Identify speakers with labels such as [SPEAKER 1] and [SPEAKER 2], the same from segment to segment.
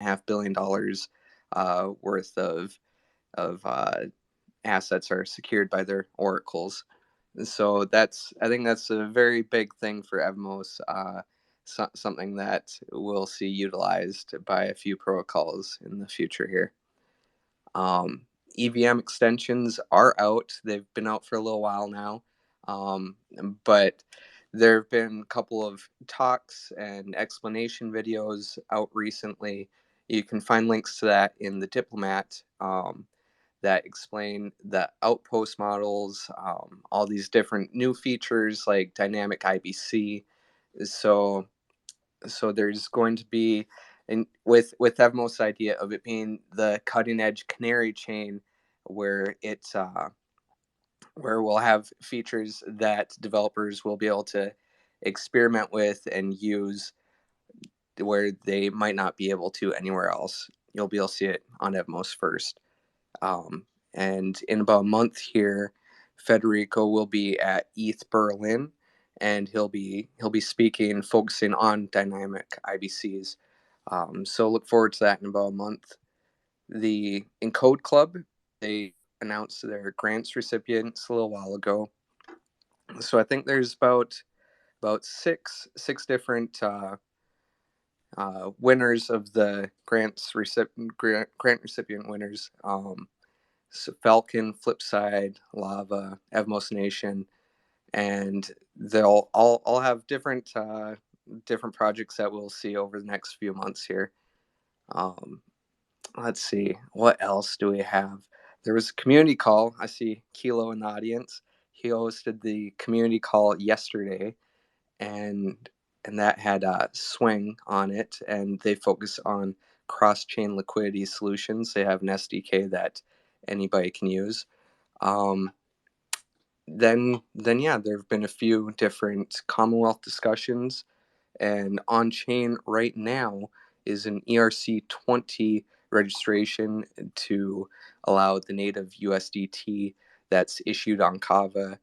[SPEAKER 1] $1.5 billion worth of assets are secured by their oracles. So I think that's a very big thing for Evmos. Something that we'll see utilized by a few protocols in the future here. EVM extensions are out. They've been out for a little while now, but there have been a couple of talks and explanation videos out recently. You can find links to that in the Diplomat, that explain the outpost models, all these different new features like dynamic IBC. So there's going to be, and with Evmos' idea of it being the cutting edge canary chain, where it's where we'll have features that developers will be able to experiment with and use where they might not be able to anywhere else. You'll be able to see it on Evmos first. And in about a month here, Federico will be at ETH Berlin, and he'll be speaking, focusing on dynamic IBCs. So look forward to that in about a month. The Encode Club, they announced their grants recipients a little while ago. So I think there's about six different winners of the grant recipient winners. So Falcon, Flipside, Lava, Evmos Nation, and they'll all have different projects that we'll see over the next few months here. Let's see, what else do we have? There was a community call. I see Kilo in the audience. He hosted the community call yesterday, and that had Swing on it, and they focus on cross-chain liquidity solutions. They have an SDK that anybody can use. Then yeah, there have been a few different Commonwealth discussions, and on chain right now is an ERC20 registration to allow the native USDT that's issued on Kava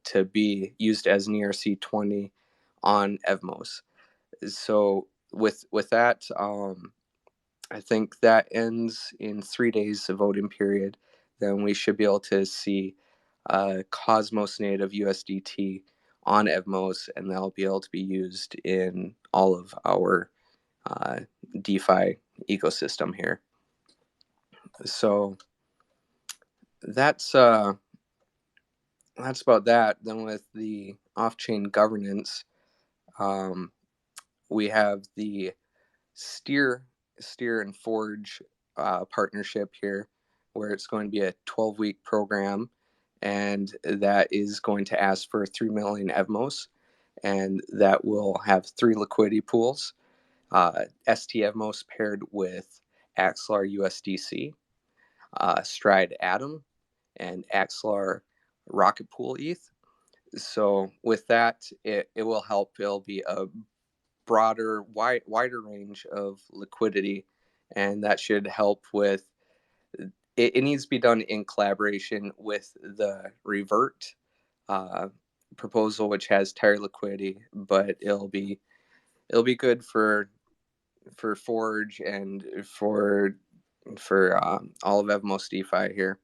[SPEAKER 1] to be used as an ERC20 on Evmos. So with that, I think that ends in 3 days, the voting period. Then we should be able to see Cosmos native USDT on Evmos, and that'll be able to be used in all of our DeFi ecosystem here. So that's about that. Then with the off-chain governance, we have the Steer and Forge partnership here, where it's going to be a 12-week program, and that is going to ask for 3 million Evmos, and that will have 3 liquidity pools. ST Evmos paired with Axelar USDC, Stride Atom, and Axelar Rocket Pool ETH. So with that, it will help. It'll be a broader, wider range of liquidity, and that should help with it needs to be done in collaboration with the Revert proposal, which has tighter liquidity, but it'll be good for Forge and for all of Evmos DeFi here.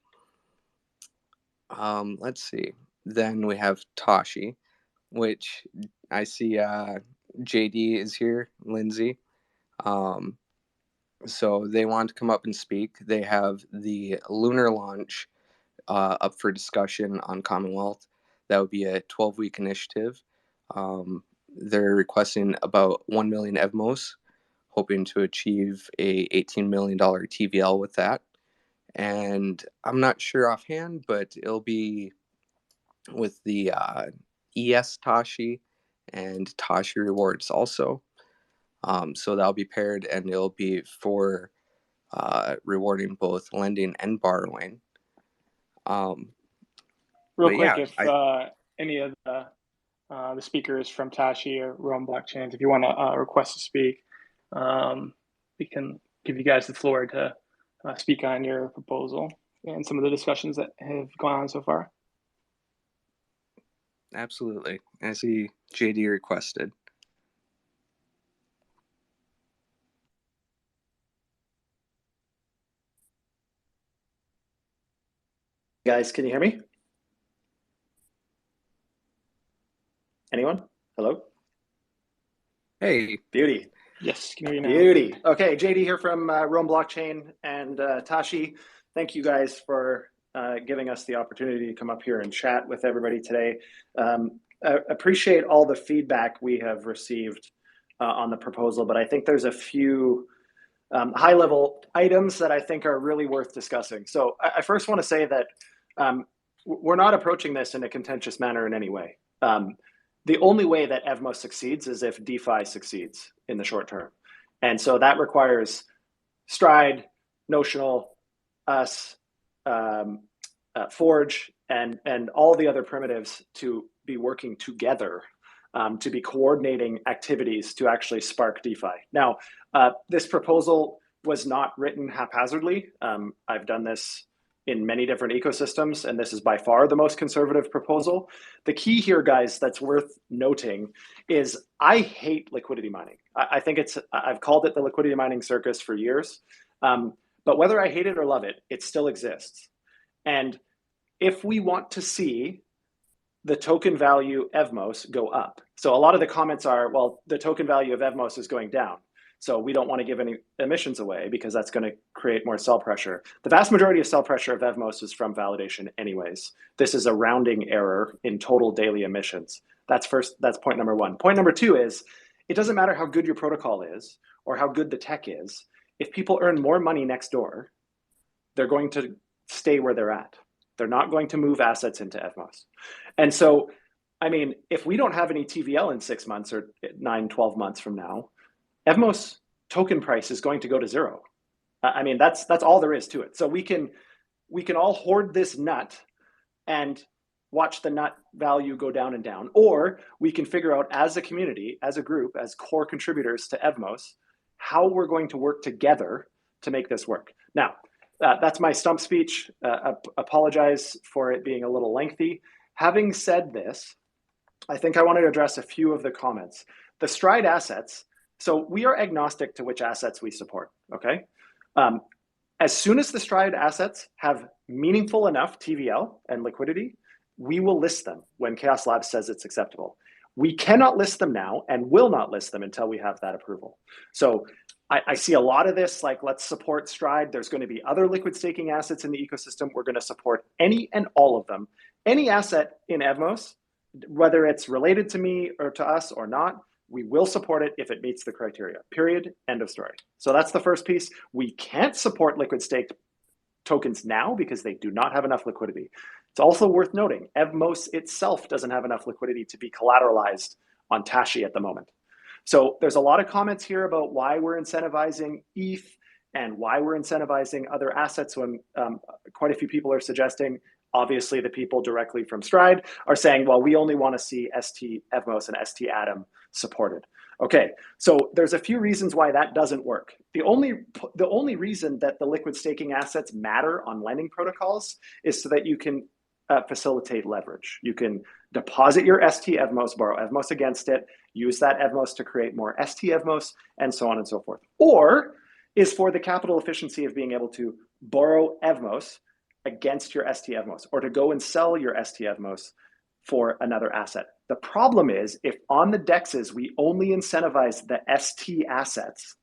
[SPEAKER 1] Let's see. Then we have Tashi, which I see JD is here, Lindsay. So they want to come up and speak. They have the lunar launch up for discussion on Commonwealth. That would be a 12-week initiative. They're requesting about 1 million Evmos, hoping to achieve a $18 million TVL with that. And I'm not sure offhand, but it'll be with the ES Tashi and Tashi rewards also. So that'll be paired, and it'll be for rewarding both lending and borrowing.
[SPEAKER 2] Real quick, if any of the speakers from Tashi or Rome Blockchain, if you want to request to speak, we can give you guys the floor to speak on your proposal and some of the discussions that have gone on so far.
[SPEAKER 1] Absolutely. I see JD requested.
[SPEAKER 3] Guys, can you hear me? Anyone? Hello?
[SPEAKER 1] Hey.
[SPEAKER 3] Beauty.
[SPEAKER 2] Yes, can hear you now.
[SPEAKER 3] Beauty. Okay, JD here from Rome Blockchain and Tashi. Thank you guys for giving us the opportunity to come up here and chat with everybody today. I appreciate all the feedback we have received on the proposal, but I think there's a few high-level items that I think are really worth discussing. So I first want to say that we're not approaching this in a contentious manner in any way. The only way that Evmos succeeds is if DeFi succeeds in the short term. And so that requires Stride, Notional, us, Forge, and all the other primitives to be working together, to be coordinating activities to actually spark DeFi. Now, this proposal was not written haphazardly. I've done this in many different ecosystems, and this is by far the most conservative proposal. The key here, guys, that's worth noting is I hate liquidity mining. I think I've called it the liquidity mining circus for years, but whether I hate it or love it, it still exists. And if we want to see the token value Evmos go up, so a lot of the comments are, well, the token value of Evmos is going down, so we don't want to give any emissions away because that's going to create more sell pressure. The vast majority of sell pressure of Evmos is from validation anyways. This is a rounding error in total daily emissions. That's point number one. Point number two is, it doesn't matter how good your protocol is or how good the tech is. If people earn more money next door, they're going to stay where they're at. They're not going to move assets into Evmos. And so, I mean, if we don't have any TVL in 6 months or 9, 12 months from now, Evmos token price is going to go to zero. I mean, that's all there is to it. So we can all hoard this nut and watch the nut value go down and down, or we can figure out as a community, as a group, as core contributors to Evmos, how we're going to work together to make this work. Now, that's my stump speech. Apologize for it being a little lengthy. Having said this, I think I want to address a few of the comments. The Stride assets, so we are agnostic to which assets we support, okay? As soon as the Stride assets have meaningful enough TVL and liquidity, we will list them when Chaos Labs says it's acceptable. We cannot list them now and will not list them until we have that approval. So I see a lot of this, like, let's support Stride. There's going to be other liquid staking assets in the ecosystem. We're going to support any and all of them. Any asset in Evmos, whether it's related to me or to us or not, we will support it if it meets the criteria, period, end of story. So that's the first piece. We can't support liquid staked tokens now because they do not have enough liquidity. It's also worth noting, Evmos itself doesn't have enough liquidity to be collateralized on Tashi at the moment. So there's a lot of comments here about why we're incentivizing ETH and why we're incentivizing other assets when quite a few people are suggesting, obviously the people directly from Stride are saying, well, we only want to see ST Evmos and ST Atom supported. Okay, so there's a few reasons why that doesn't work. The only reason that the liquid staking assets matter on lending protocols is so that you can facilitate leverage. You can deposit your ST Evmos, borrow Evmos against it, use that Evmos to create more ST Evmos, and so on and so forth. Or is for the capital efficiency of being able to borrow Evmos against your ST Evmos, or to go and sell your ST Evmos for another asset. The problem is, if on the DEXs we only incentivize the ST assets,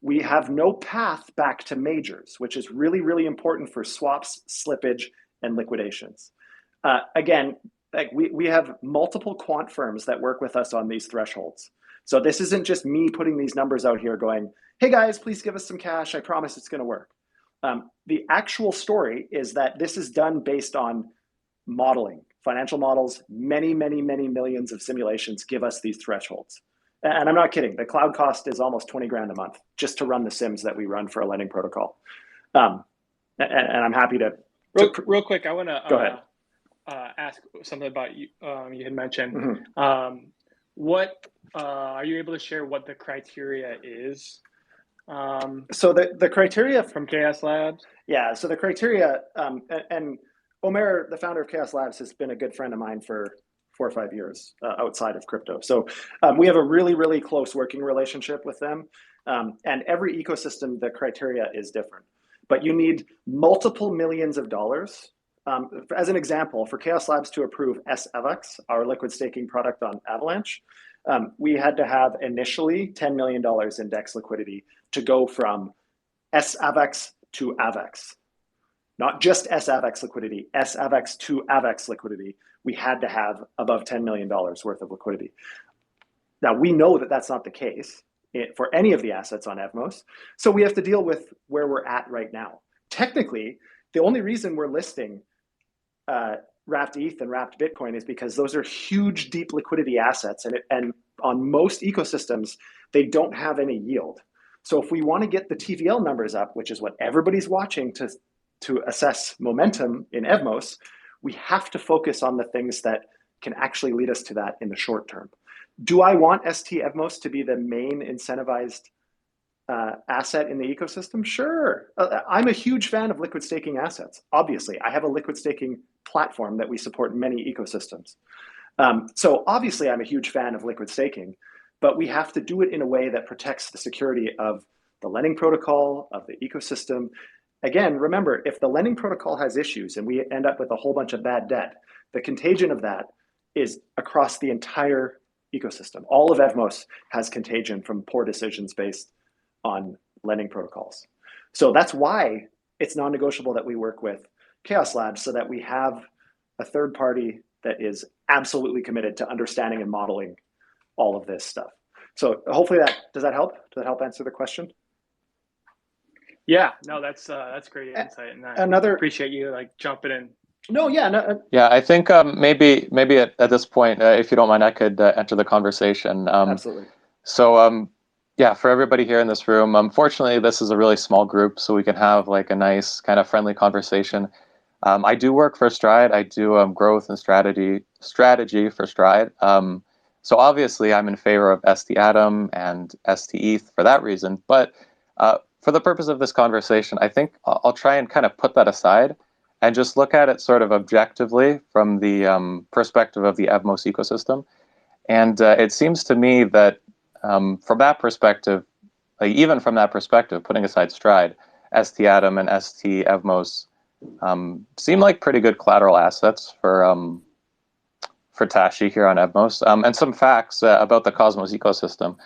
[SPEAKER 3] we have no path back to majors, which is really, really important for swaps, slippage, and liquidations. Again, like we have multiple quant firms that work with us on these thresholds. So this isn't just me putting these numbers out here going, hey guys, please give us some cash. I promise it's going to work. The actual story is that this is done based on modeling, financial models. Many, many, many millions of simulations give us these thresholds. And I'm not kidding. The cloud cost is almost 20 grand a month just to run the sims that we run for a lending protocol. And I'm happy to
[SPEAKER 2] real quick, I want to
[SPEAKER 3] go ahead.
[SPEAKER 2] Ask something about you. You had mentioned
[SPEAKER 3] Mm-hmm.
[SPEAKER 2] what are you able to share what the criteria is?
[SPEAKER 3] So the criteria
[SPEAKER 2] from Chaos Labs.
[SPEAKER 3] Yeah. So the criteria, and Omer, the founder of Chaos Labs, has been a good friend of mine for 4 or 5 years outside of crypto. So we have a really, really close working relationship with them. And every ecosystem, the criteria is different. But you need multiple millions of dollars as an example, for Chaos Labs to approve SAVX, our liquid staking product on Avalanche, we had to have initially $10 million in DEX liquidity to go from SAVX to AVX. Not just SAVX liquidity, SAVX to AVX liquidity. We had to have above $10 million worth of liquidity. Now, we know that that's not the case for any of the assets on Evmos, so we have to deal with where we're at right now. Technically, the only reason we're listing wrapped ETH and wrapped Bitcoin is because those are huge, deep liquidity assets, and on most ecosystems, they don't have any yield. So if we want to get the TVL numbers up, which is what everybody's watching to assess momentum in Evmos, we have to focus on the things that can actually lead us to that in the short term. Do I want ST Evmos to be the main incentivized asset in the ecosystem? Sure. I'm a huge fan of liquid staking assets. Obviously, I have a liquid staking platform that we support in many ecosystems. So obviously, I'm a huge fan of liquid staking, but we have to do it in a way that protects the security of the lending protocol, of the ecosystem. Again, remember, if the lending protocol has issues and we end up with a whole bunch of bad debt, the contagion of that is across the entire ecosystem. All of Evmos has contagion from poor decisions based on lending protocols. So that's why it's non-negotiable that we work with Chaos Labs, so that we have a third party that is absolutely committed to understanding and modeling all of this stuff. So hopefully does that help? Does that help answer the question?
[SPEAKER 2] Yeah, no, that's great insight, and I appreciate you like jumping in.
[SPEAKER 3] No, yeah, no,
[SPEAKER 4] yeah. I think maybe at this point, if you don't mind, I could enter the conversation.
[SPEAKER 3] Absolutely.
[SPEAKER 4] So yeah, for everybody here in this room, unfortunately, this is a really small group, so we can have like a nice kind of friendly conversation. I do work for Stride. I do growth and strategy for Stride. So obviously, I'm in favor of ST Atom and ST ETH for that reason. But for the purpose of this conversation, I think I'll try and kind of put that aside and just look at it sort of objectively from the perspective of the Evmos ecosystem. And it seems to me that from that perspective, like even from that perspective, putting aside Stride, ST Atom and ST Evmos seem like pretty good collateral assets for Tashi here on Evmos. And some facts about the Cosmos ecosystem.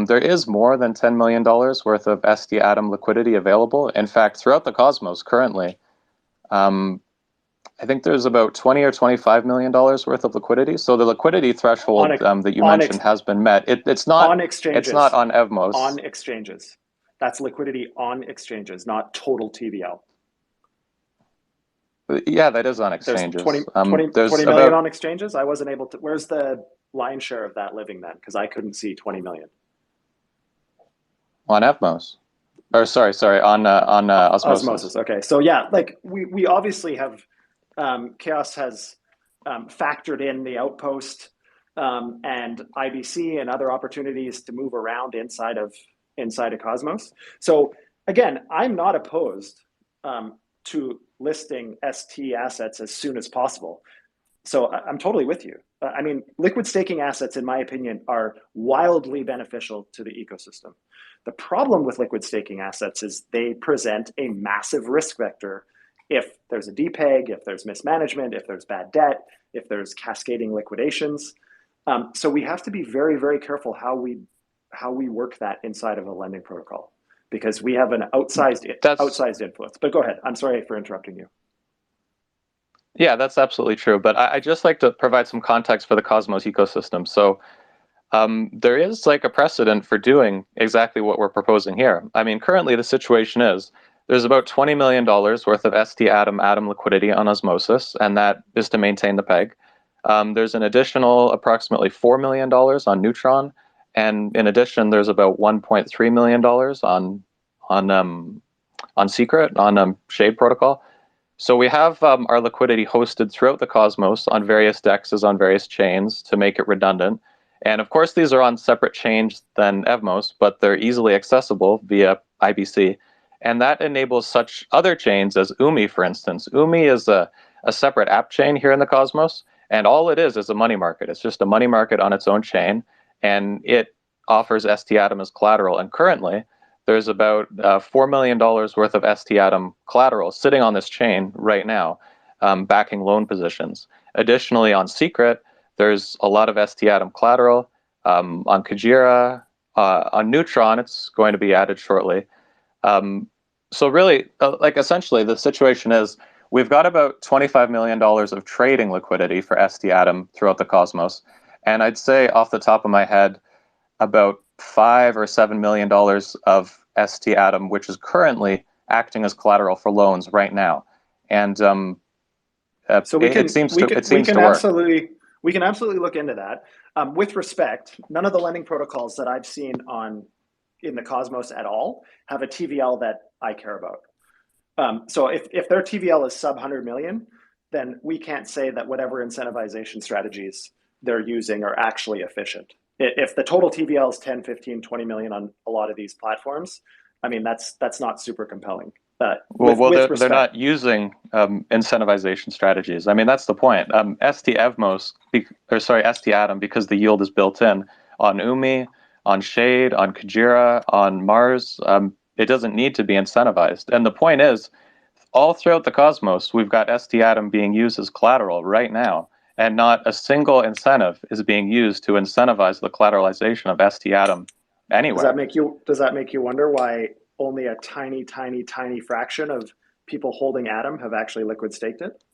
[SPEAKER 4] There is more than $10 million worth of ST Atom liquidity available. In fact, throughout the Cosmos currently, I think there's about $20 or $25 million worth of liquidity. So the liquidity threshold that you mentioned has been met. It's not
[SPEAKER 3] on exchanges.
[SPEAKER 4] It's not on Evmos.
[SPEAKER 3] On exchanges. That's liquidity on exchanges, not total TVL.
[SPEAKER 4] Yeah, that is on exchanges.
[SPEAKER 3] There's 20 million on exchanges. I wasn't able to. Where's the lion's share of that living then? Because I couldn't see 20 million.
[SPEAKER 4] On Evmos. Or sorry, on Osmosis.
[SPEAKER 3] Osmosis. Okay, so yeah, like we obviously have, Chaos has factored in the outpost and IBC and other opportunities to move around inside of Cosmos. So again, I'm not opposed to listing ST assets as soon as possible. So I'm totally with you. I mean, liquid staking assets, in my opinion, are wildly beneficial to the ecosystem. The problem with liquid staking assets is they present a massive risk vector if there's a depeg, if there's mismanagement, if there's bad debt, if there's cascading liquidations. So we have to be very, very careful how we work that inside of a lending protocol, because we have an outsized influence. But go ahead. I'm sorry for interrupting you.
[SPEAKER 4] Yeah, that's absolutely true. But I just like to provide some context for the Cosmos ecosystem. So there is like a precedent for doing exactly what we're proposing here. I mean, currently the situation is there's about $20 million worth of ST Atom liquidity on Osmosis, and that is to maintain the peg. There's an additional approximately $4 million on Neutron, and in addition, there's about $1.3 million on Secret, on Shade Protocol. So we have our liquidity hosted throughout the Cosmos on various dexes on various chains to make it redundant. And of course, these are on separate chains than Evmos, but they're easily accessible via IBC. And that enables such other chains as UMI, for instance. UMI is a separate app chain here in the Cosmos, and all it is a money market. It's just a money market on its own chain, and it offers ST Atom as collateral. And currently, there's about $4 million worth of ST Atom collateral sitting on this chain right now. backing loan positions. Additionally, on Secret, there's a lot of ST Atom collateral. On Kujira, on Neutron, it's going to be added shortly. So really, like essentially, the situation is we've got about $25 million of trading liquidity for ST Atom throughout the Cosmos. And I'd say off the top of my head, about $5 or $7 million of ST Atom, which is currently acting as collateral for loans right now. And
[SPEAKER 3] so
[SPEAKER 4] it seems to work.
[SPEAKER 3] We can absolutely look into that. With respect, none of the lending protocols that I've seen in the Cosmos at all have a TVL that I care about. So if their TVL is sub 100 million, then we can't say that whatever incentivization strategies they're using are actually efficient. If the total TVL is 10, 15, 20 million on a lot of these platforms, I mean, that's not super compelling. They're
[SPEAKER 4] not using incentivization strategies. I mean, that's the point. ST Atom, because the yield is built in on UMI, on Shade, on Kujira, on Mars, it doesn't need to be incentivized. And the point is, all throughout the Cosmos, we've got ST Atom being used as collateral right now, and not a single incentive is being used to incentivize the collateralization of ST Atom anywhere.
[SPEAKER 3] Does that make you wonder why only a tiny fraction of people holding Atom have actually liquid staked it?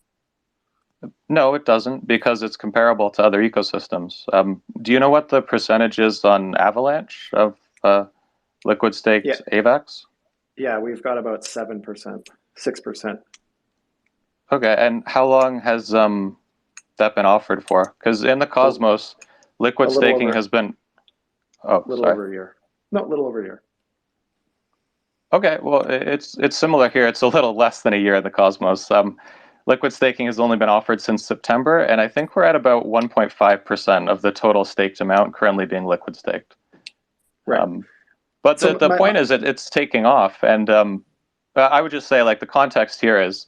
[SPEAKER 4] No, it doesn't, because it's comparable to other ecosystems. Do you know what the percentage is on Avalanche of liquid staked AVAX?
[SPEAKER 3] Yeah, we've got about 7%, 6%.
[SPEAKER 4] Okay, and how long has that been offered for? Because in the Cosmos, liquid staking has been
[SPEAKER 3] over a year. No, a little over a year.
[SPEAKER 4] Okay, well, it's similar here. It's a little less than a year in the Cosmos. Liquid staking has only been offered since September, and I think we're at about 1.5% of the total staked amount currently being liquid staked.
[SPEAKER 3] Right.
[SPEAKER 4] But the point is that it's taking off, and I would just say, like, the context here is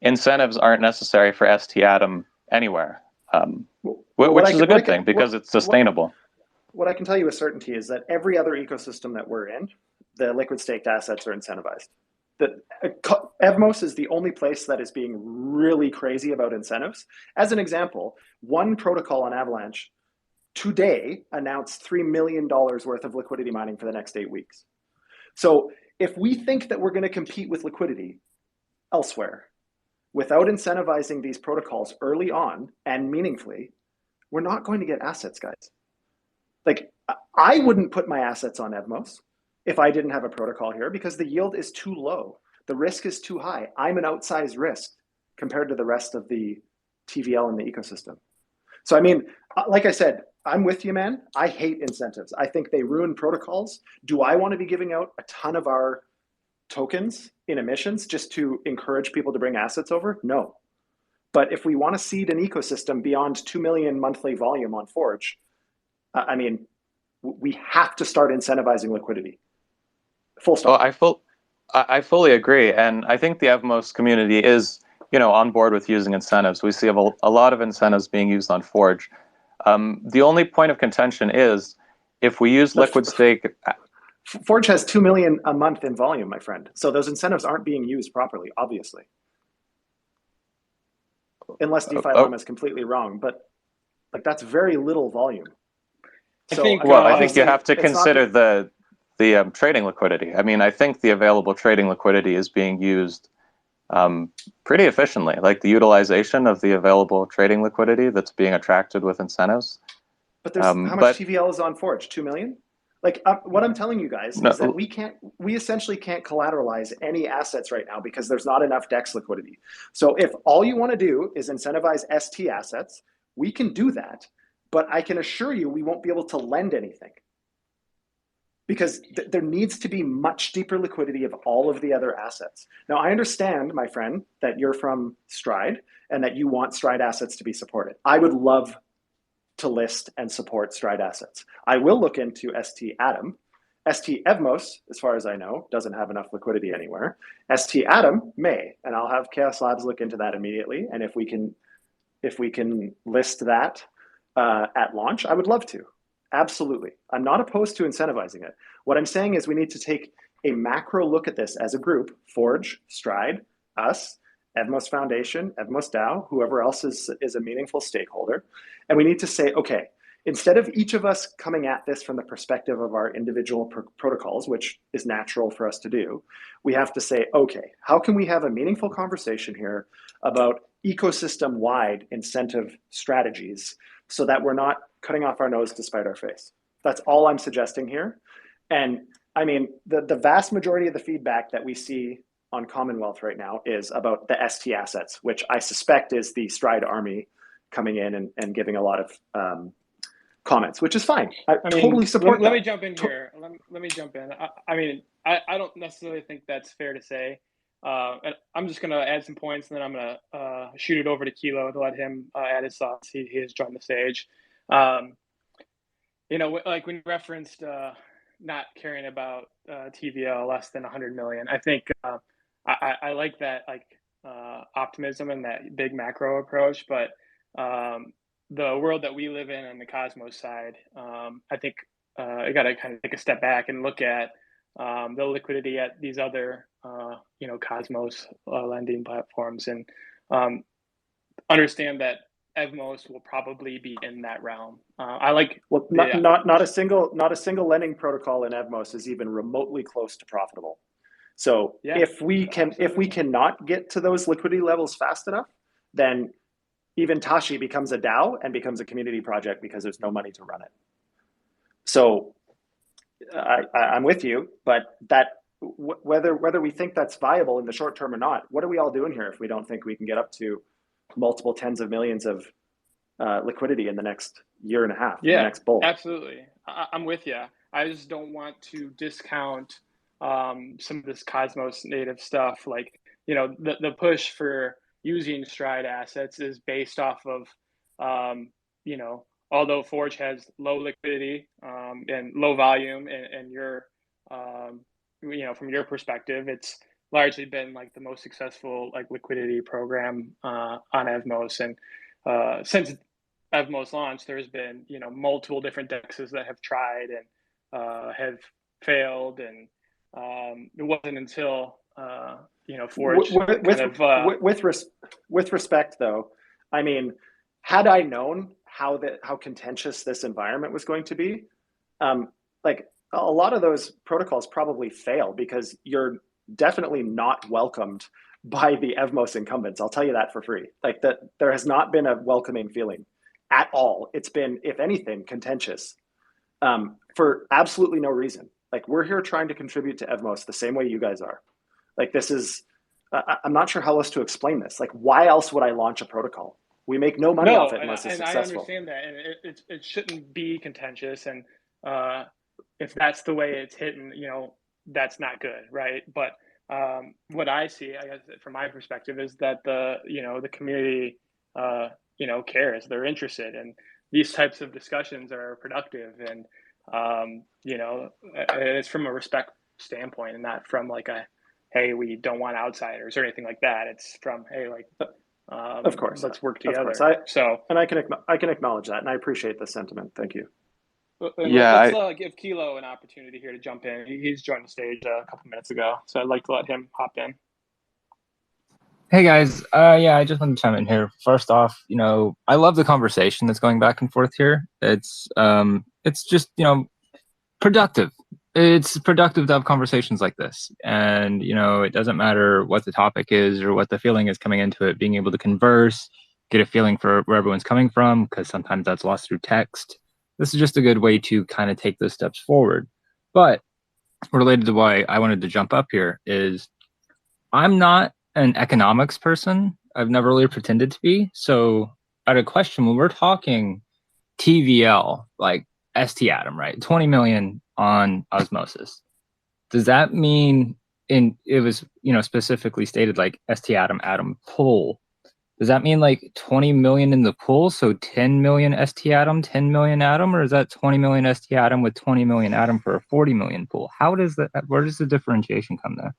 [SPEAKER 4] incentives aren't necessary for ST Atom anywhere, which is a good thing because it's sustainable.
[SPEAKER 3] What I can tell you with certainty is that every other ecosystem that we're in, the liquid staked assets are incentivized. Evmos is the only place that is being really crazy about incentives. As an example, one protocol on Avalanche today announced $3 million worth of liquidity mining for the next 8 weeks. So if we think that we're going to compete with liquidity elsewhere without incentivizing these protocols early on and meaningfully, we're not going to get assets, guys. Like, I wouldn't put my assets on Evmos if I didn't have a protocol here because the yield is too low. The risk is too high. I'm an outsized risk compared to the rest of the TVL in the ecosystem. So, I mean, like I said, I'm with you, man. I hate incentives. I think they ruin protocols. Do I want to be giving out a ton of our tokens in emissions just to encourage people to bring assets over? No. But if we want to seed an ecosystem beyond 2 million monthly volume on Forge, I mean, we have to start incentivizing liquidity. Full stop.
[SPEAKER 4] Well, I fully agree, and I think the Evmos community is, on board with using incentives. We see a lot of incentives being used on Forge. The only point of contention is if we use liquid stake.
[SPEAKER 3] Forge has 2 million a month in volume, my friend. So those incentives aren't being used properly, obviously, unless DeFi Llama is completely wrong. But like, that's very little volume.
[SPEAKER 4] I think you have to consider the trading liquidity. I mean, I think the available trading liquidity is being used pretty efficiently, like the utilization of the available trading liquidity that's being attracted with incentives.
[SPEAKER 3] But there's how much TVL is on Forge? 2 million? Like, what I'm telling you guys is that we essentially can't collateralize any assets right now because there's not enough DEX liquidity. So if all you want to do is incentivize ST assets, we can do that. But I can assure you we won't be able to lend anything because there needs to be much deeper liquidity of all of the other assets. Now, I understand, my friend, that you're from Stride and that you want Stride assets to be supported. I would love to list and support Stride assets. I will look into ST Atom. ST Evmos, as far as I know, doesn't have enough liquidity anywhere. ST Atom may, and I'll have Chaos Labs look into that immediately. And if we can list that at launch, I would love to. Absolutely. I'm not opposed to incentivizing it. What I'm saying is we need to take a macro look at this as a group, Forge, Stride, us, Evmos Foundation, Evmos DAO, whoever else is a meaningful stakeholder. And we need to say, okay, instead of each of us coming at this from the perspective of our individual protocols, which is natural for us to do, we have to say, okay, how can we have a meaningful conversation here about ecosystem-wide incentive strategies so that we're not cutting off our nose to spite our face? That's all I'm suggesting here. And I mean, the vast majority of the feedback that we see on Commonwealth right now is about the ST assets, which I suspect is the Stride army coming in and giving a lot of comments, which is fine. I mean, totally support
[SPEAKER 2] let me jump in here. Let me jump in. I mean, I don't necessarily think that's fair to say. And I'm just going to add some points, and then I'm going to shoot it over to Kilo to let him add his thoughts. He has joined the stage. You know, like when you referenced not caring about TVL less than 100 million, I think I like that optimism and that big macro approach, but the world that we live in on the Cosmos side, I think I got to kind of take a step back and look at the liquidity at these other, Cosmos lending platforms, and understand that Evmos will probably be in that realm.
[SPEAKER 3] Not a single lending protocol in Evmos is even remotely close to profitable. So yeah, if we cannot get to those liquidity levels fast enough, then even Tashi becomes a DAO and becomes a community project because there's no money to run it. So I'm with you, but whether we think that's viable in the short term or not, what are we all doing here if we don't think we can get up to multiple tens of millions of liquidity in the next year and a half?
[SPEAKER 2] Yeah,
[SPEAKER 3] the next bull.
[SPEAKER 2] Absolutely. I'm with you. I just don't want to discount some of this Cosmos native stuff. Like, the push for using Stride assets is based off of, although Forge has low liquidity and low volume, and your, from your perspective, it's largely been like the most successful liquidity program on Evmos. And since Evmos launched, there's been multiple different dexes that have tried and have failed, and it wasn't until Forge
[SPEAKER 3] with respect, though, I mean, had I known how contentious this environment was going to be, a lot of those protocols probably fail because you're definitely not welcomed by the Evmos incumbents. I'll tell you that for free. There has not been a welcoming feeling at all. It's been, if anything, contentious for absolutely no reason. We're here trying to contribute to Evmos the same way you guys are. This is, I'm not sure how else to explain this. Why else would I launch a protocol? We make no money off it unless it's successful.
[SPEAKER 2] I understand that, and it shouldn't be contentious. And if that's the way it's hitting, that's not good, right? But what I see, I guess, from my perspective, is that the community, cares. They're interested, and these types of discussions are productive, and it's from a respect standpoint, and not from hey, we don't want outsiders or anything like that. It's from, hey,
[SPEAKER 3] of course,
[SPEAKER 2] let's work together.
[SPEAKER 3] And I can acknowledge that, and I appreciate the sentiment. Thank you.
[SPEAKER 2] Yeah, let's give Kilo an opportunity here to jump in. He's joined the stage a couple minutes ago, so I'd like to let him hop in.
[SPEAKER 5] Hey guys, I just wanted to chime in here. First off, I love the conversation that's going back and forth here. It's just productive. It's productive to have conversations like this, and it doesn't matter what the topic is or what the feeling is coming into it. Being able to converse, get a feeling for where everyone's coming from, because sometimes that's lost through text. This is just a good way to kind of take those steps forward. But related to why I wanted to jump up here is I'm not an economics person. I've never really pretended to be. So I had a question. When we're talking TVL, like ST Atom, right? 20 million on osmosis. Does that mean it was, specifically stated like ST Atom pool? Does that mean 20 million in the pool? So 10 million ST Atom, 10 million Atom, or is that 20 million ST Atom with 20 million Atom for a 40 million pool? Where does the differentiation come there?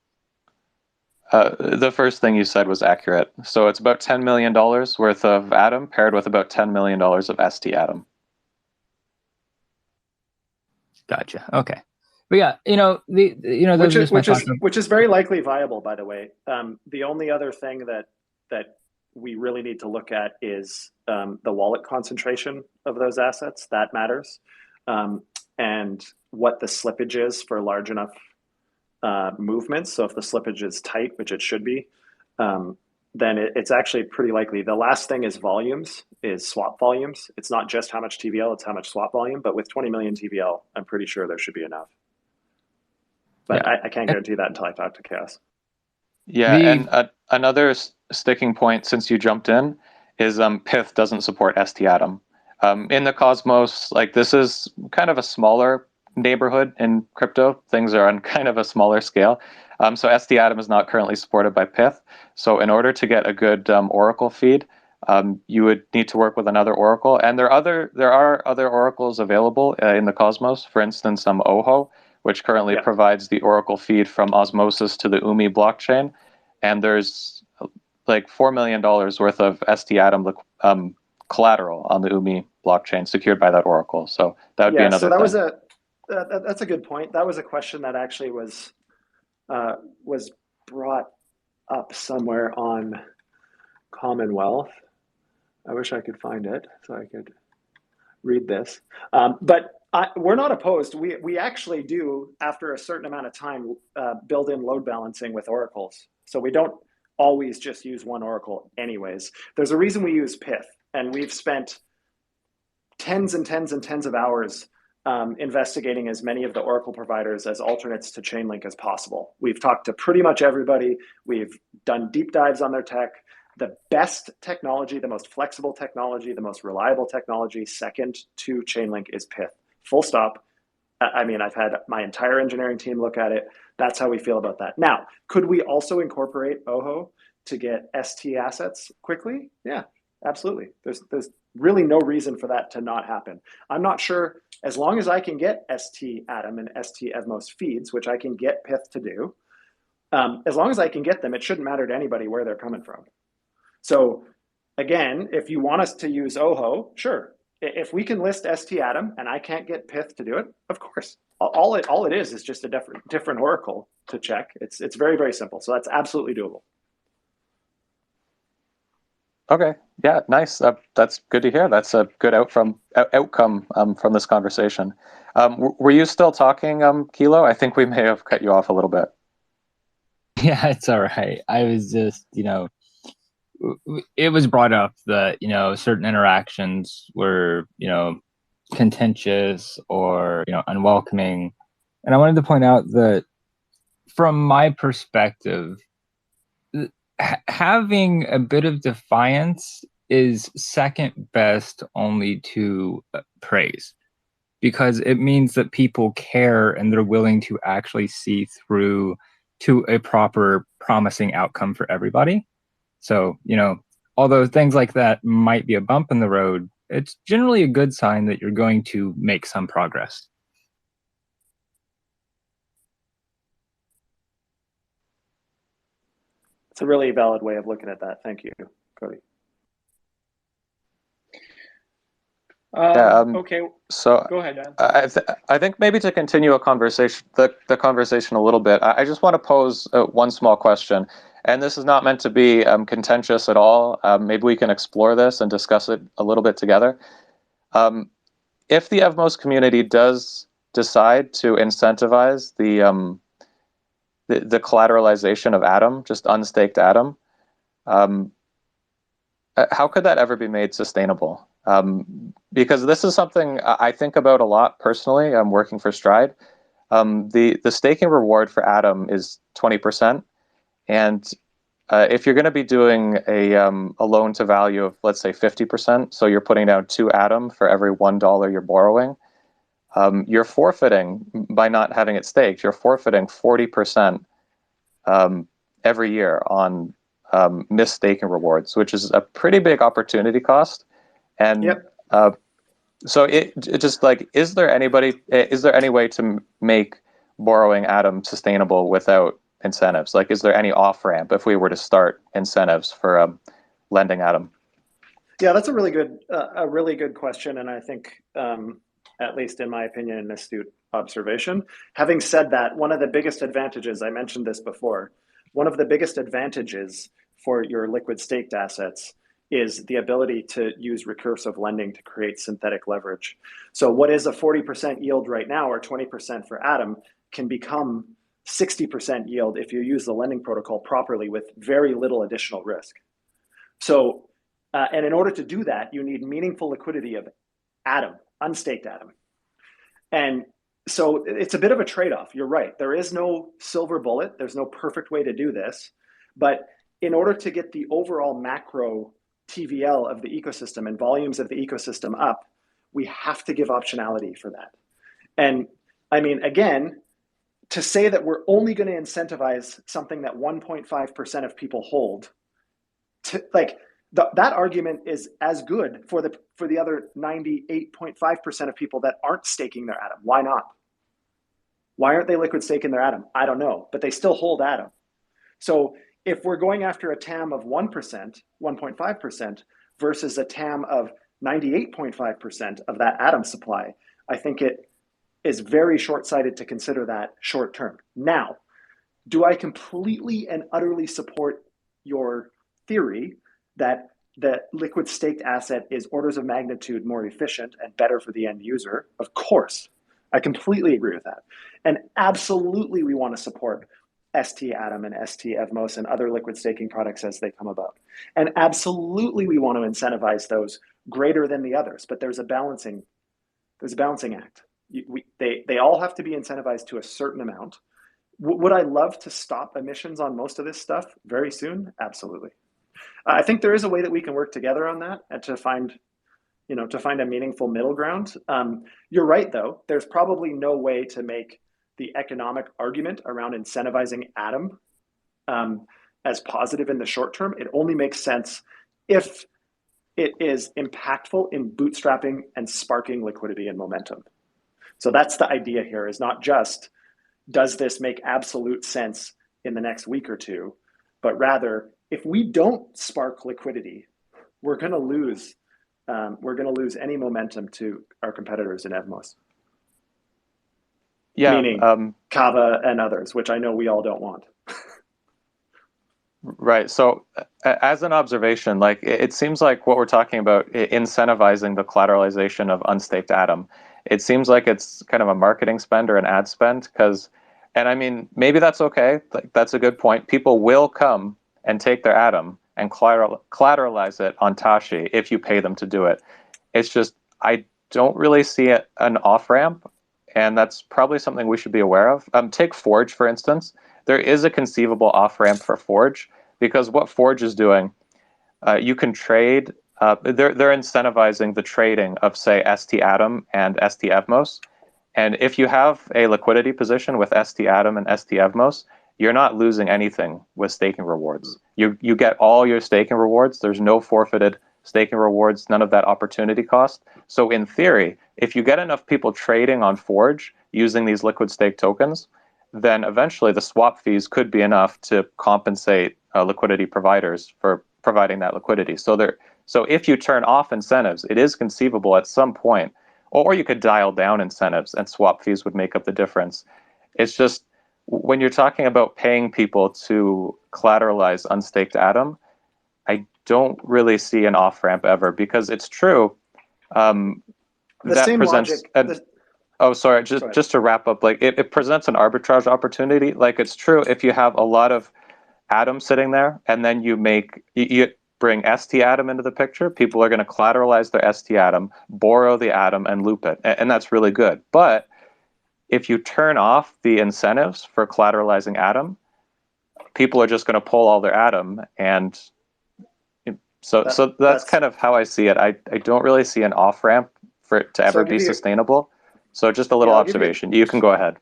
[SPEAKER 4] The first thing you said was accurate. So it's about $10 million worth of Atom paired with about $10 million of ST Atom.
[SPEAKER 5] Gotcha. Okay. But yeah,
[SPEAKER 3] which is very likely viable, by the way. The only other thing that that we really need to look at is the wallet concentration of those assets. That matters. And what the slippage is for large enough movements. So if the slippage is tight, which it should be, then it's actually pretty likely. The last thing is volumes, is swap volumes. It's not just how much TVL, it's how much swap volume. But with 20 million TVL, I'm pretty sure there should be enough. But yeah. I can't guarantee that until I talk to Chaos.
[SPEAKER 4] Yeah, and another sticking point since you jumped in is Pith doesn't support ST-Atom. In the Cosmos, like this is kind of a smaller neighborhood in crypto. Things are on kind of a smaller scale. So ST-Atom is not currently supported by Pith. So in order to get a good Oracle feed, you would need to work with another Oracle. And there are other Oracles available in the Cosmos. For instance, Oho, which currently provides the Oracle feed from Osmosis to the UMI blockchain. And there's like $4 million worth of ST-Atom collateral on the UMI blockchain secured by that Oracle. So that would be another thing.
[SPEAKER 3] That's a good point. That was a question that actually was brought up somewhere on Commonwealth. I wish I could find it so I could read this. But we're not opposed. We actually do, after a certain amount of time, build in load balancing with oracles. So we don't always just use one oracle anyways. There's a reason we use Pith, and we've spent tens and tens and tens of hours investigating as many of the oracle providers as alternates to Chainlink as possible. We've talked to pretty much everybody. We've done deep dives on their tech. The best technology, the most flexible technology, the most reliable technology, second to Chainlink is Pith. Full stop. I mean, I've had my entire engineering team look at it. That's how we feel about that. Now, could we also incorporate Oho to get ST assets quickly? Yeah, absolutely. There's really no reason for that to not happen. I'm not sure, as long as I can get ST-Atom and ST-Evmos feeds, which I can get Pith to do, as long as I can get them, it shouldn't matter to anybody where they're coming from. So again, if you want us to use Oho, sure. If we can list ST-Atom and I can't get Pith to do it, of course. All it is just a different oracle to check. It's very, very simple. So that's absolutely doable.
[SPEAKER 4] Okay. Yeah. Nice. That's good to hear. That's a good outcome from this conversation. Were you still talking, Kilo? I think we may have cut you off a little bit.
[SPEAKER 5] Yeah, it's all right. I was just, it was brought up that, certain interactions were, contentious or, unwelcoming. And I wanted to point out that from my perspective, having a bit of defiance is second best only to praise, because it means that people care and they're willing to actually see through to a proper, promising outcome for everybody. So, although things like that might be a bump in the road, it's generally a good sign that you're going to make some progress.
[SPEAKER 3] It's a really valid way of looking at that. Thank you, Cody.
[SPEAKER 2] Okay.
[SPEAKER 4] So
[SPEAKER 2] go ahead, Dan.
[SPEAKER 4] I think maybe to continue a conversation, the conversation a little bit, I just want to pose one small question. And this is not meant to be contentious at all. Maybe we can explore this and discuss it a little bit together. If the Evmos community does decide to incentivize the collateralization of Atom, just unstaked Atom, how could that ever be made sustainable? Because this is something I think about a lot personally. I'm working for Stride. The staking reward for Atom is 20%. And if you're going to be doing a loan to value of, let's say, 50%, so you're putting down 2 Atom for every $1 you're borrowing, you're forfeiting, by not having it staked, you're forfeiting 40% every year on missed staking rewards, which is a pretty big opportunity cost. And so it just like, is there any way to make borrowing Atom sustainable without incentives? Like, is there any off ramp if we were to start incentives for lending Atom?
[SPEAKER 3] Yeah, that's a really good question, and I think, at least in my opinion, an astute observation. Having said that, one of the biggest advantages, I mentioned this before, one of the biggest advantages for your liquid staked assets is the ability to use recursive lending to create synthetic leverage. So what is a 40% yield right now, or 20% for Atom, can become 60% yield if you use the lending protocol properly with very little additional risk. So, and in order to do that, you need meaningful liquidity of Atom, unstaked Atom. And so it's a bit of a trade-off. You're right. There is no silver bullet. There's no perfect way to do this. But in order to get the overall macro TVL of the ecosystem and volumes of the ecosystem up, we have to give optionality for that. And I mean, again, to say that we're only going to incentivize something that 1.5% of people hold, that argument is as good for the other 98.5% of people that aren't staking their Atom. Why not? Why aren't they liquid staking their Atom? I don't know, but they still hold Atom. So if we're going after a TAM of 1%, 1.5% versus a TAM of 98.5% of that Atom supply, I think it is very short-sighted to consider that short term. Now, do I completely and utterly support your theory that the liquid staked asset is orders of magnitude more efficient and better for the end user? Of course, I completely agree with that. And absolutely we want to support ST Atom and ST Evmos and other liquid staking products as they come about. And absolutely we want to incentivize those greater than the others, but there's a balancing act. They all have to be incentivized to a certain amount. Would I love to stop emissions on most of this stuff very soon? Absolutely. I think there is a way that we can work together on that and to find a meaningful middle ground. You're right, though. There's probably no way to make the economic argument around incentivizing Atom as positive in the short term. It only makes sense if it is impactful in bootstrapping and sparking liquidity and momentum. So that's the idea here, is not just, does this make absolute sense in the next week or two, but rather, if we don't spark liquidity, we're going to lose any momentum to our competitors in Evmos.
[SPEAKER 4] Yeah,
[SPEAKER 3] meaning Kava and others, which I know we all don't want.
[SPEAKER 4] Right. So as an observation, like it seems like what we're talking about, incentivizing the collateralization of unstaked Atom, it seems like it's kind of a marketing spend or an ad spend, and I mean, maybe that's okay. Like, that's a good point. People will come and take their Atom and collateralize it on Tashi if you pay them to do it. It's just, I don't really see an off-ramp, and that's probably something we should be aware of. Take Forge, for instance. There is a conceivable off-ramp for Forge, because what Forge is doing, you can trade, they're incentivizing the trading of, say, ST Atom and ST Evmos. And if you have a liquidity position with ST Atom and ST Evmos, you're not losing anything with staking rewards. You get all your staking rewards. There's no forfeited staking rewards, none of that opportunity cost. So in theory, if you get enough people trading on Forge using these liquid stake tokens, then eventually the swap fees could be enough to compensate liquidity providers for providing that liquidity. So if you turn off incentives, it is conceivable at some point, or you could dial down incentives and swap fees would make up the difference. It's just, when you're talking about paying people to collateralize unstaked Atom, I don't really see an off-ramp ever, because it's true. Oh, sorry, just to wrap up, like it presents an arbitrage opportunity. Like, it's true if you have a lot of Atom sitting there and then you bring ST Atom into the picture, people are going to collateralize their ST Atom, borrow the Atom, and loop it. And that's really good. But if you turn off the incentives for collateralizing Atom, people are just going to pull all their Atom. And so that's kind of how I see it. I don't really see an off-ramp for it to ever be sustainable. So just a little observation. You can go ahead.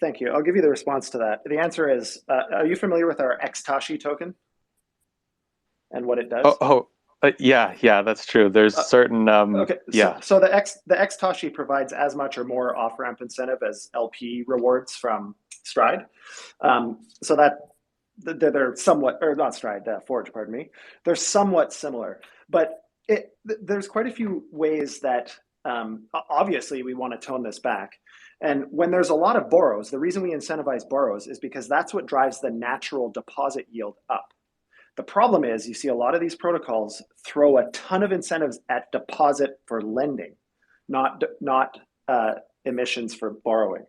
[SPEAKER 3] Thank you. I'll give you the response to that. The answer is, are you familiar with our XTashi token and what it does?
[SPEAKER 4] Yeah, that's true. There's certain
[SPEAKER 3] okay. So the XTashi provides as much or more off-ramp incentive as LP rewards from Stride. So that they're somewhat, or not Stride, Forge, pardon me. They're somewhat similar, but there's quite a few ways that obviously we want to tone this back. And when there's a lot of borrows, the reason we incentivize borrows is because that's what drives the natural deposit yield up. The problem is you see a lot of these protocols throw a ton of incentives at deposit for lending, not emissions for borrowing.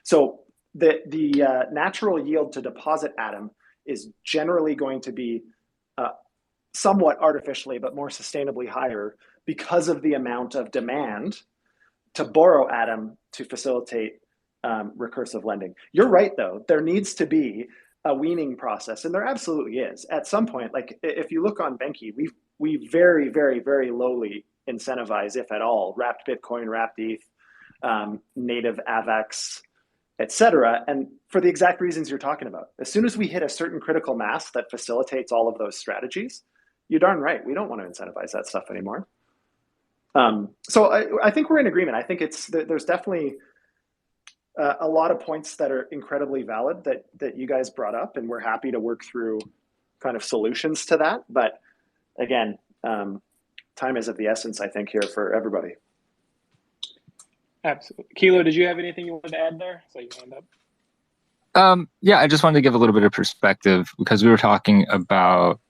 [SPEAKER 3] So the natural yield to deposit atom is generally going to be somewhat artificially, but more sustainably higher because of the amount of demand to borrow atom to facilitate recursive lending. You're right, though. There needs to be a weaning process, and there absolutely is. At some point, like if you look on Benki, we very, very, very lowly incentivize, if at all, wrapped Bitcoin, wrapped ETH, native AVAX, etc. And for the exact reasons you're talking about. As soon as we hit a certain critical mass that facilitates all of those strategies, you're darn right. We don't want to incentivize that stuff anymore. So I think we're in agreement. I think there's definitely a lot of points that are incredibly valid that you guys brought up, and we're happy to work through kind of solutions to that. But again, time is of the essence, I think, here for everybody.
[SPEAKER 2] Absolutely. Kilo, did you have anything you wanted to add there? So you hand up.
[SPEAKER 5] Yeah, I just wanted to give a little bit of perspective because we were talking about,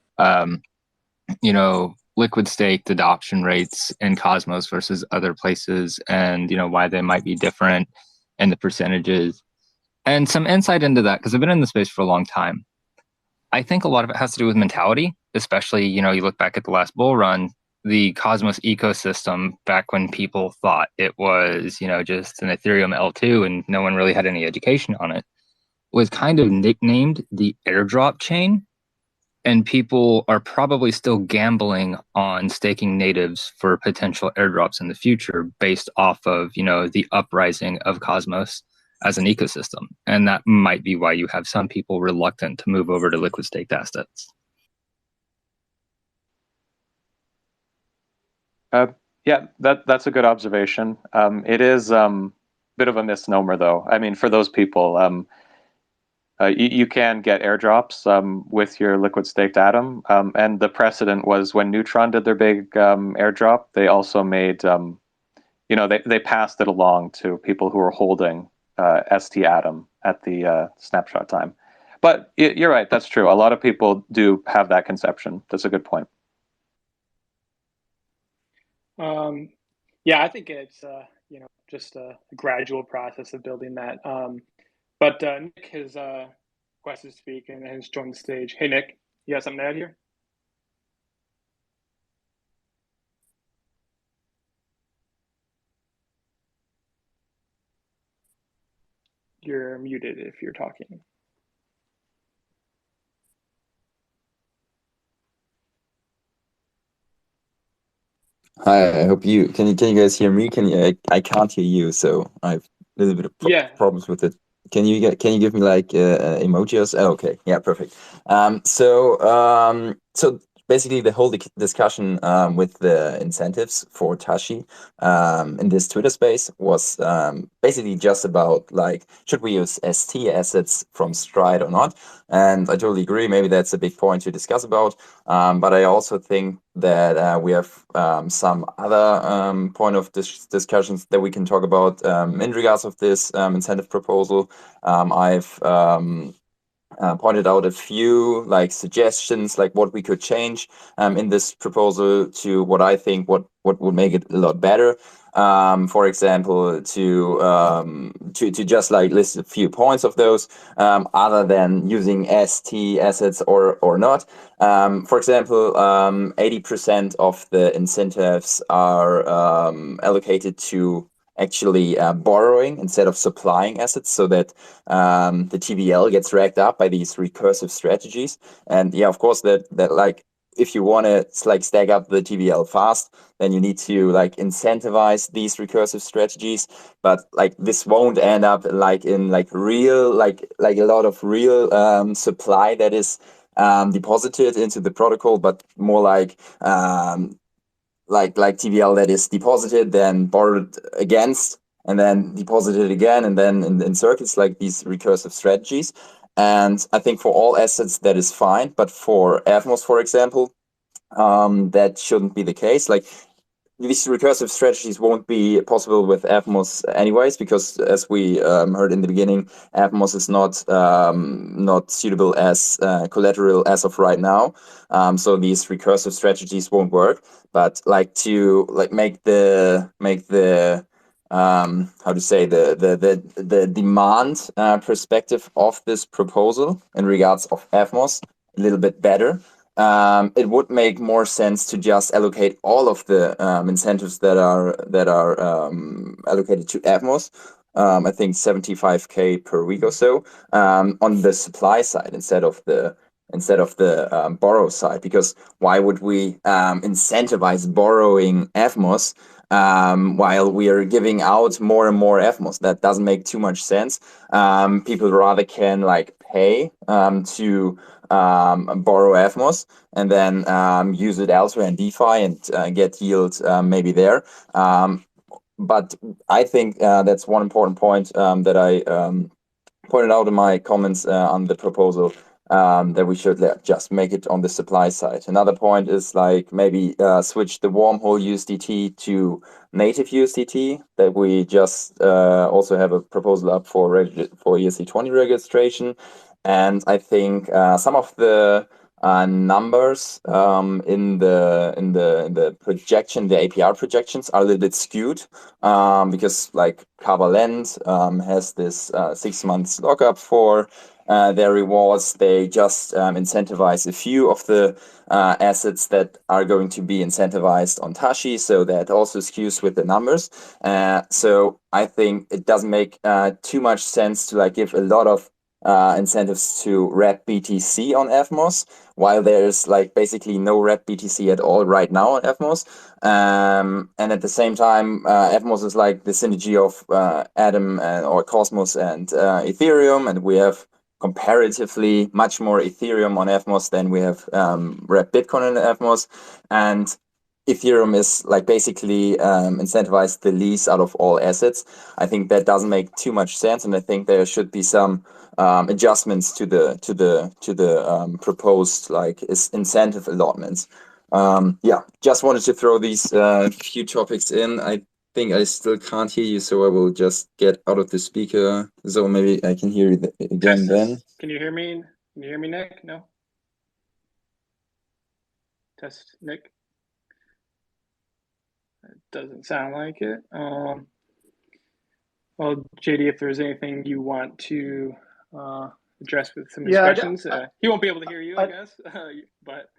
[SPEAKER 5] liquid staked adoption rates in Cosmos versus other places, and why they might be different and the percentages, and some insight into that because I've been in the space for a long time. I think a lot of it has to do with mentality, especially you look back at the last bull run. The Cosmos ecosystem, back when people thought it was just an Ethereum L2 and no one really had any education on it, was kind of nicknamed the airdrop chain. And people are probably still gambling on staking natives for potential airdrops in the future based off of, the uprising of Cosmos as an ecosystem. And that might be why you have some people reluctant to move over to liquid staked assets.
[SPEAKER 4] Yeah, that's a good observation. It is a bit of a misnomer, though. I mean, for those people, you can get airdrops with your liquid staked atom, and the precedent was when Neutron did their big airdrop. They also made, they passed it along to people who were holding ST atom at the snapshot time. But you're right, that's true. A lot of people do have that conception. That's a good point.
[SPEAKER 2] Yeah, I think it's just a gradual process of building that. But Nick has requested to speak and has joined the stage. Hey, Nick, you got something to add here? You're muted if you're talking.
[SPEAKER 6] Hi, I hope you can you guys hear me? I can't hear you, so I have a little bit of problems with it. Can you give me like emojis? Oh, okay, yeah, perfect. So basically the whole discussion with the incentives for Tashi in this Twitter space was basically just about like, should we use ST assets from Stride or not? And I totally agree. Maybe that's a big point to discuss about. But I also think that we have some other point of discussions that we can talk about in regards of this incentive proposal. I've pointed out a few like suggestions, like what we could change in this proposal to what I think what would make it a lot better. For example, to just like list a few points of those, other than using ST assets or not. For example, 80% of the incentives are allocated to actually borrowing instead of supplying assets, so that the TVL gets racked up by these recursive strategies. And yeah, of course, that like if you want to like stack up the TVL fast, then you need to like incentivize these recursive strategies. But like this won't end up like in like real like a lot of real supply that is deposited into the protocol, but more like TVL that is deposited, then borrowed against, and then deposited again, and then in circuits like these recursive strategies. And I think for all assets that is fine, but for Evmos, for example, that shouldn't be the case. Like these recursive strategies won't be possible with Evmos anyways, because as we heard in the beginning, Evmos is not suitable as collateral as of right now. So these recursive strategies won't work. But like to make the how to say the demand perspective of this proposal in regards of Evmos a little bit better. It would make more sense to just allocate all of the incentives that are allocated to Evmos. I think 75K per week or so on the supply side instead of the borrow side, because why would we incentivize borrowing Evmos while we are giving out more and more Evmos? That doesn't make too much sense. People rather can pay to borrow Evmos and then use it elsewhere in DeFi and get yield maybe there. But I think that's one important point that I pointed out in my comments on the proposal, that we should just make it on the supply side. Another point is maybe switch the wormhole USDT to native USDT, that we just also have a proposal up for ERC20 registration. And I think some of the numbers in the projection, the APR projections, are a little bit skewed because Kava Land has this 6 months lockup for their rewards. They just incentivize a few of the assets that are going to be incentivized on Tashi, so that also skews with the numbers. So I think it doesn't make too much sense to give a lot of incentives to wrap BTC on Evmos, while there's basically no wrap BTC at all right now on Evmos. And at the same time, Evmos is the synergy of Atom or Cosmos and Ethereum, and we have comparatively much more Ethereum on Evmos than we have wrap Bitcoin on Evmos. And Ethereum is basically incentivized the least out of all assets. I think that doesn't make too much sense, and I think there should be some adjustments to the proposed incentive allotments. Yeah, just wanted to throw these few topics in. I think I still can't hear you, so I will just get out of the speaker zone. Maybe I can hear you again then.
[SPEAKER 2] Can you hear me? Can you hear me, Nick? No? Test, Nick? It doesn't sound like it. Well, JD, if there's anything you want to address with some of these questions, he won't be able to hear you, I guess. But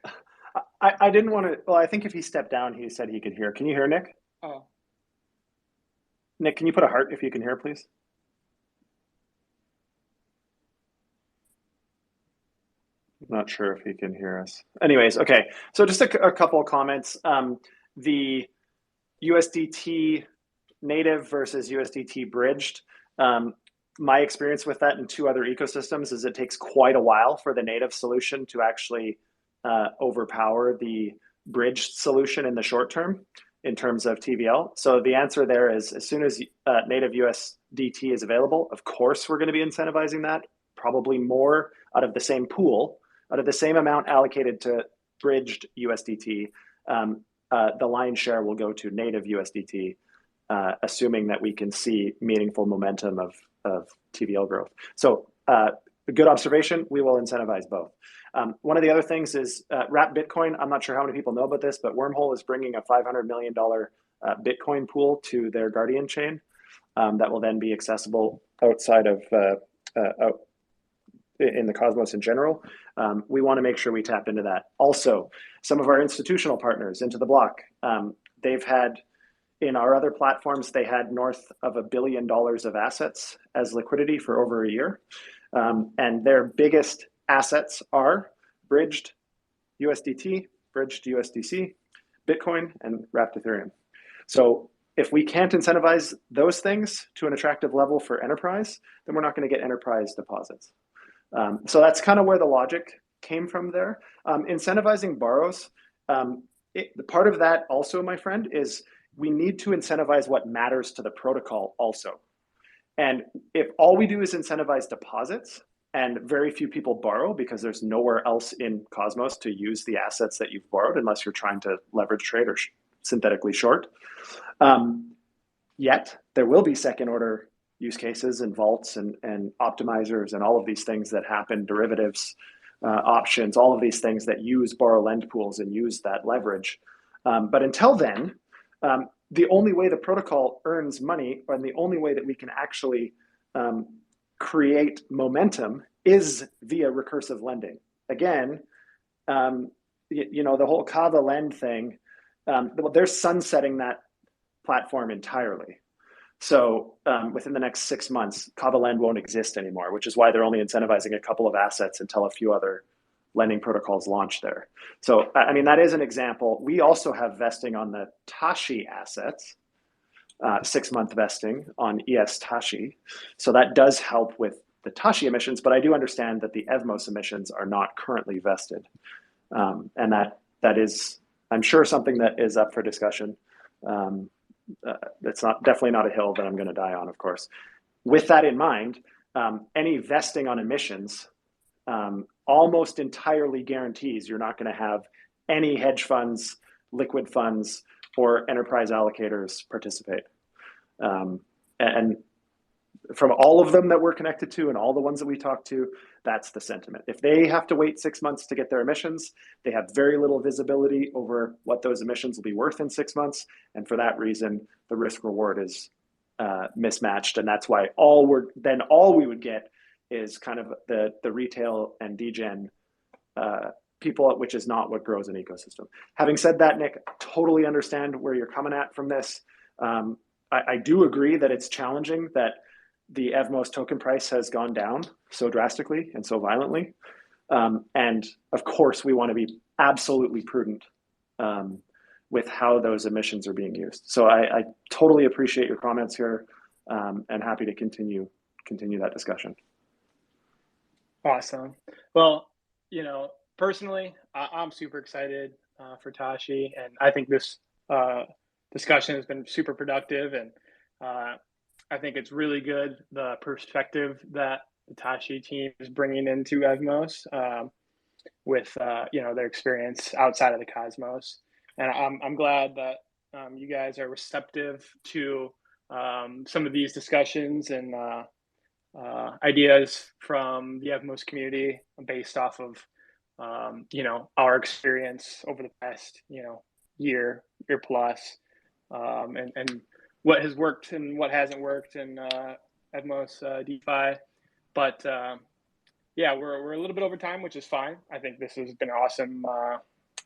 [SPEAKER 3] I didn't want to. Well, I think if he stepped down, he said he could hear. Can you hear Nick?
[SPEAKER 2] Oh,
[SPEAKER 3] Nick, can you put a heart if you can hear, please? I'm not sure if he can hear us. Anyways, okay. So just a couple of comments. The USDT native versus USDT bridged. My experience with that in two other ecosystems is it takes quite a while for the native solution to actually overpower the bridged solution in the short term in terms of TVL. So the answer there is, as soon as native USDT is available, of course we're going to be incentivizing that, probably more out of the same pool, out of the same amount allocated to bridged USDT. The lion's share will go to native USDT, assuming that we can see meaningful momentum of TVL growth. So a good observation, we will incentivize both. One of the other things is wrap Bitcoin. I'm not sure how many people know about this, but Wormhole is bringing a $500 million Bitcoin pool to their Guardian chain that will then be accessible outside of in the Cosmos in general. We want to make sure we tap into that. Also, some of our institutional partners into the block, they've had, in our other platforms, they had north of $1 billion of assets as liquidity for over a year. And their biggest assets are bridged USDT, bridged USDC, Bitcoin, and wrapped Ethereum. So if we can't incentivize those things to an attractive level for enterprise, then we're not going to get enterprise deposits. So that's kind of where the logic came from there. Incentivizing borrows, part of that also, my friend, is we need to incentivize what matters to the protocol also. And if all we do is incentivize deposits and very few people borrow because there's nowhere else in Cosmos to use the assets that you've borrowed unless you're trying to leverage trade or synthetically short. Yet there will be second order use cases and vaults and optimizers and all of these things that happen, derivatives, options, all of these things that use borrow lend pools and use that leverage. But until then, the only way the protocol earns money, and the only way that we can actually create momentum, is via recursive lending. Again, you know, the whole Kava lend thing, they're sunsetting that platform entirely. So within the next 6 months, Kava Lend won't exist anymore, which is why they're only incentivizing a couple of assets until a few other lending protocols launch there. So, I mean, that is an example. We also have vesting on the Tashi assets, 6-month vesting on ES Tashi. So that does help with the Tashi emissions, but I do understand that the Evmos emissions are not currently vested. And that is, I'm sure, something that is up for discussion. It's definitely not a hill that I'm going to die on, of course. With that in mind, any vesting on emissions almost entirely guarantees you're not going to have any hedge funds, liquid funds, or enterprise allocators participate. And from all of them that we're connected to and all the ones that we talk to, that's the sentiment. If they have to wait 6 months to get their emissions, they have very little visibility over what those emissions will be worth in 6 months. And for that reason, the risk reward is mismatched. And that's why all we would get is kind of the retail and degen people, which is not what grows an ecosystem. Having said that, Nick, totally understand where you're coming at from this. I do agree that it's challenging that the Evmos token price has gone down so drastically and so violently. And of course, we want to be absolutely prudent with how those emissions are being used. So I totally appreciate your comments here and happy to continue that discussion.
[SPEAKER 2] Awesome. Well, you know, personally, I'm super excited for Tashi, and I think this discussion has been super productive, and I think it's really good, the perspective that the Tashi team is bringing into Evmos with you know, their experience outside of the Cosmos, and I'm glad that you guys are receptive to some of these discussions and ideas from the Evmos community based off of you know, our experience over the past, you know, year plus, and what has worked and what hasn't worked in Evmos DeFi. But yeah, we're a little bit over time, which is fine. I think this has been an awesome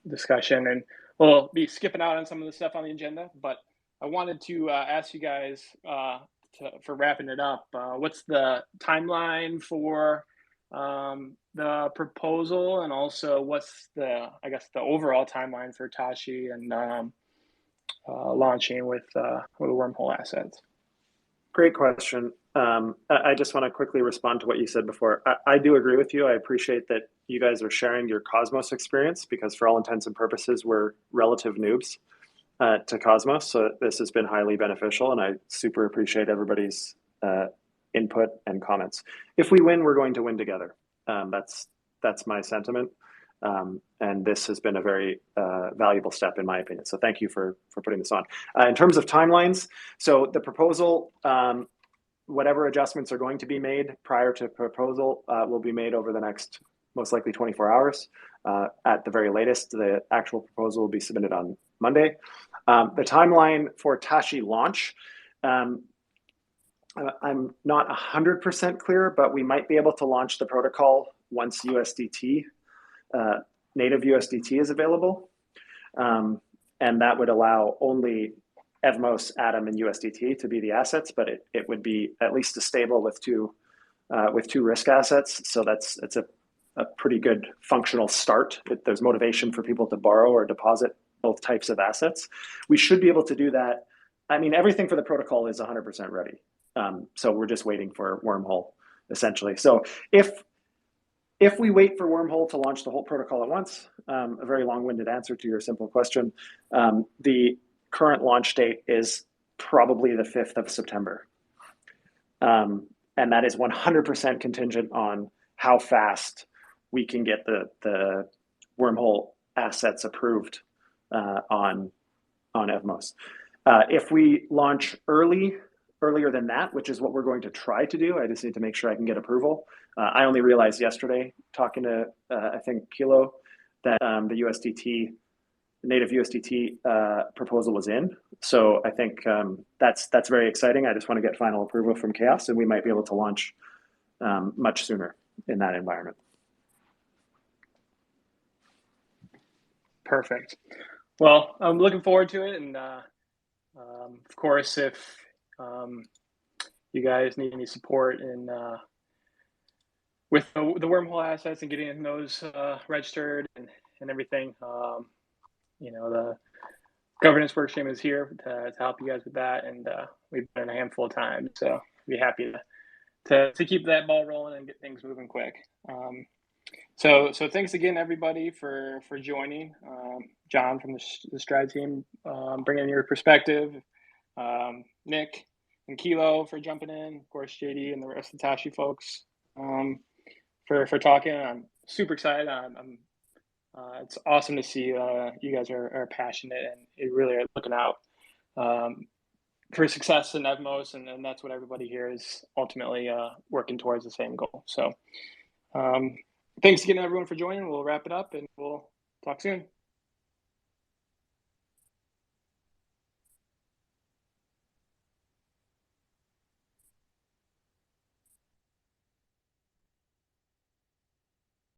[SPEAKER 2] discussion, and we'll be skipping out on some of the stuff on the agenda. But I wanted to ask you guys for wrapping it up. What's the timeline for the proposal, and also what's the overall timeline for Tashi and launching with wormhole assets?
[SPEAKER 3] Great question. I just want to quickly respond to what you said before. I do agree with you. I appreciate that you guys are sharing your Cosmos experience, because for all intents and purposes, we're relative noobs to Cosmos. So this has been highly beneficial, and I super appreciate everybody's input and comments. If we win, we're going to win together. That's my sentiment. And this has been a very valuable step, in my opinion. So thank you for putting this on. In terms of timelines, so the proposal, whatever adjustments are going to be made prior to proposal will be made over the next, most likely 24 hours. At the very latest, the actual proposal will be submitted on Monday. The timeline for Tashi launch, I'm not 100% clear, but we might be able to launch the protocol once USDT, native USDT is available. And that would allow only Evmos, Atom, and USDT to be the assets, but it would be at least a stable with two risk assets. So it's a pretty good functional start. There's motivation for people to borrow or deposit both types of assets. We should be able to do that. I mean, everything for the protocol is 100% ready. So we're just waiting for Wormhole, essentially. So if we wait for Wormhole to launch the whole protocol at once, a very long-winded answer to your simple question, the current launch date is probably the 5th of September. And that is 100% contingent on how fast we can get the Wormhole assets approved on on Evmos. If we launch earlier than that, which is what we're going to try to do, I just need to make sure I can get approval. I only realized yesterday, talking to I think Kilo, that the USDT, native USDT proposal was in. So I think that's very exciting. I just want to get final approval from Chaos, and we might be able to launch much sooner in that environment.
[SPEAKER 2] Perfect. Well, I'm looking forward to it, and of course, if you guys need any support in with the wormhole assets and getting those registered and everything, you know, the governance workstream is here to help you guys with that, and we've done it a handful of times, so I'd be happy to keep that ball rolling and get things moving quick. So thanks again, everybody, for joining. John from the Stride team, bringing your perspective. Nick and Kilo for jumping in. Of course, JD and the rest of the Tashi folks for talking. I'm super excited. It's awesome to see you guys are passionate and you really are looking out for success in Evmos, and that's what everybody here is ultimately working towards the same goal. So thanks again, everyone, for joining. We'll wrap it up and we'll talk soon.